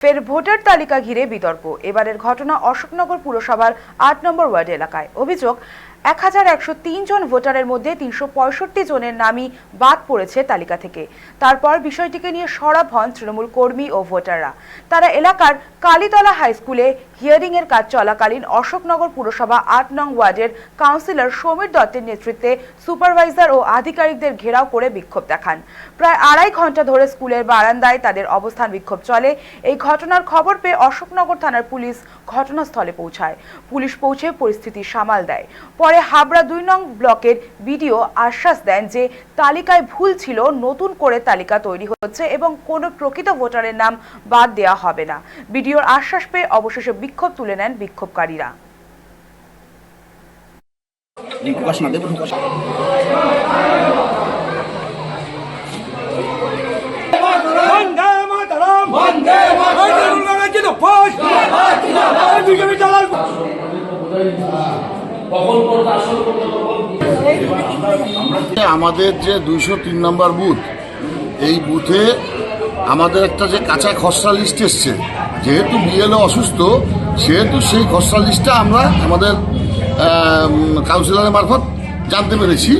ফের ভোটার তালিকা ঘিরে বিতর্ক। এবারের ঘটনা অশোকনগর পুরসভার ৮ নম্বর ওয়ার্ড এলাকায়। অভিযোগ, ১১০৩ জন ভোটারের মধ্যে ৩৬৫ জনের নামই বাদ পড়েছে তালিকা থেকে। তারপর বিষয়টিকে নিয়ে সরব হন তৃণমূল কর্মী ও ভোটাররা। তারা এলাকার কালীতলা হাই স্কুলে হিয়ারিং এর কাজ চলাকালীন অশোকনগর পুরসভা ৮ নং ওয়ার্ডের কাউন্সিলর সমীর দত্তের নেতৃত্বে সুপারভাইজার ও আধিকারিকদের ঘেরাও করে বিক্ষোভ দেখান। প্রায় ২.৫ ঘন্টা ধরে স্কুলের বারান্দায় তাদের অবস্থান বিক্ষোভ চলে। এই ঘটনার খবর পেয়ে অশোকনগর থানার পুলিশ ঘটনাস্থলে পৌঁছায়। পুলিশ পৌঁছে পরিস্থিতি সামাল দেয়। পরে হাবড়া ২ নং ব্লকের বিডিও আশ্বাস দেন যে তালিকায় ভুল ছিল, নতুন করে তালিকা তৈরি হচ্ছে এবং কোনো প্রকৃত ভোটারের নাম বাদ দেওয়া হবে না। বিডিওর আশ্বাস পেয়ে অবশেষে বিক্ষোভ তুলে নেন বিক্ষোভকারীরা। আমাদের যে ২০৩ নম্বর বুথ, এই বুথে আমাদের একটা যে কাঁচা খসড়া লিস্ট এসছে, যেহেতু বিএলও অসুস্থ সেহেতু সেই খসড়া লিস্টটা আমরা আমাদের কাউন্সিলরের মারফত জানতে পেরেছি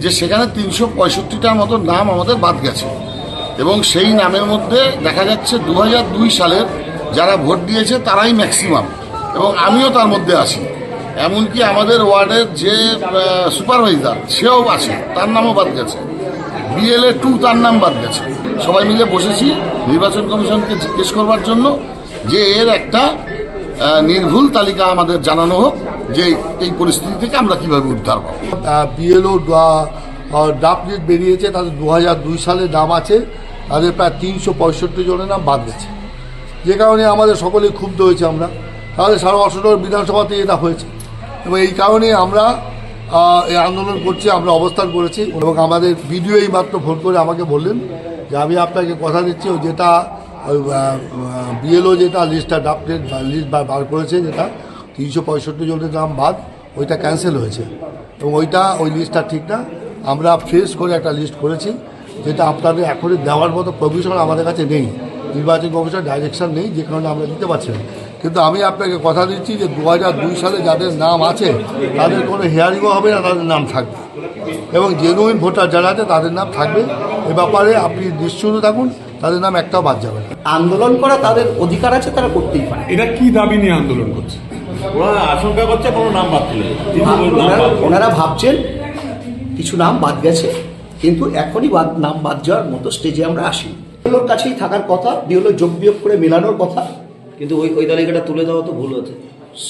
যে সেখানে ৩৬৫টার মতো নাম আমাদের বাদ গেছে এবং সেই নামের মধ্যে দেখা যাচ্ছে ২০০২ সালের যারা ভোট দিয়েছে তারাই ম্যাক্সিমাম এবং আমিও তার মধ্যে আছি। এমনকি আমাদের ওয়ার্ডের যে সুপারভাইজার সেও আছে, তার নামও বাদ গেছে। বিএলএ 2 তার নাম বাদ গেছে। সবাই মিলে বসেছি নির্বাচন কমিশনকে জিজ্ঞেস করবার জন্য যে এর একটা নির্ভুল তালিকা আমাদের জানানো হোক যে এই পরিস্থিতি থেকে আমরা কিভাবে উদ্ধার পাবো। বিএলও ড্রাফট লিস্ট বেরিয়েছে, তাদের ২০০২ সালে নাম আছে, তাদের প্রায় ৩৬৫ জনের নাম বাদ গেছে, যে কারণে আমাদের সকলে ক্ষুব্ধ হয়েছে। আমরা তাহলে সারা অশোকনগর বিধানসভাতে এটা হয়েছে এবং এই কারণে আমরা এই আন্দোলন করছি, আমরা অবস্থান করেছি এবং আমাদের বিডিও এই মাত্র ফোন করে আমাকে বললেন যে আমি আপনাকে কথা দিচ্ছি, যেটা বিএলও যেটা লিস্টটা ড্রাফটেড লিস্ট বার করেছে, যেটা ৩৬৫ জনের নাম বাদ, ওইটা ক্যান্সেল হয়েছে এবং ওই লিস্টটা ঠিক না। আমরা ফ্রেশ করে একটা লিস্ট করেছি, যেটা আপনাদের এখনই দেওয়ার মতো প্রভিশন আমাদের কাছে নেই, নির্বাচন কমিশন ডাইরেকশন নেই, যে কারণে আমরা দিতে পারছি না। কিন্তু আমি আপনাকে কথা দিচ্ছি যে ২০০২ সালে যাদের নাম আছে তাদের কোনো হিয়ারিংও হবে না, তাদের নাম থাকবে এবং জেনুইন ভোটার যারা আছে তাদের নাম থাকবে। এ ব্যাপারে আপনি নিশ্চিন্ত থাকুন, তাদের নাম একটাও বাদ যাবে না। আন্দোলন করা তাদের অধিকার আছে, তারা করতেই পারে। এটা কি দাবি নিয়ে আন্দোলন করছে? ওরা আশঙ্কা করছে কোনো নাম বাদ দিলে, ওনারা ভাবছেন কিছু নাম বাদ গেছে, কিন্তু এখনই নাম বাদ যাওয়ার মতো স্টেজে আমরা আসি। বিএলওর কাছেই থাকার কথা, বিএলও যোগ বিয়োগ করে মেলানোর কথা, কিন্তু ওই তালিকাটা তুলে দেওয়া তো ভুল হচ্ছে।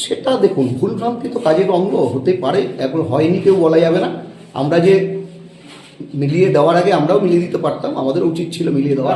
সেটা দেখুন, ভুল ভ্রান্তি তো কাজের অঙ্গ হতে পারে, এখন হয়নি কেউ বলা যাবে না। আমরা যে মিলিয়ে দেওয়ার আগে আমরাও মিলিয়ে দিতে পারতাম, আমাদের উচিত ছিল মিলিয়ে দেওয়া।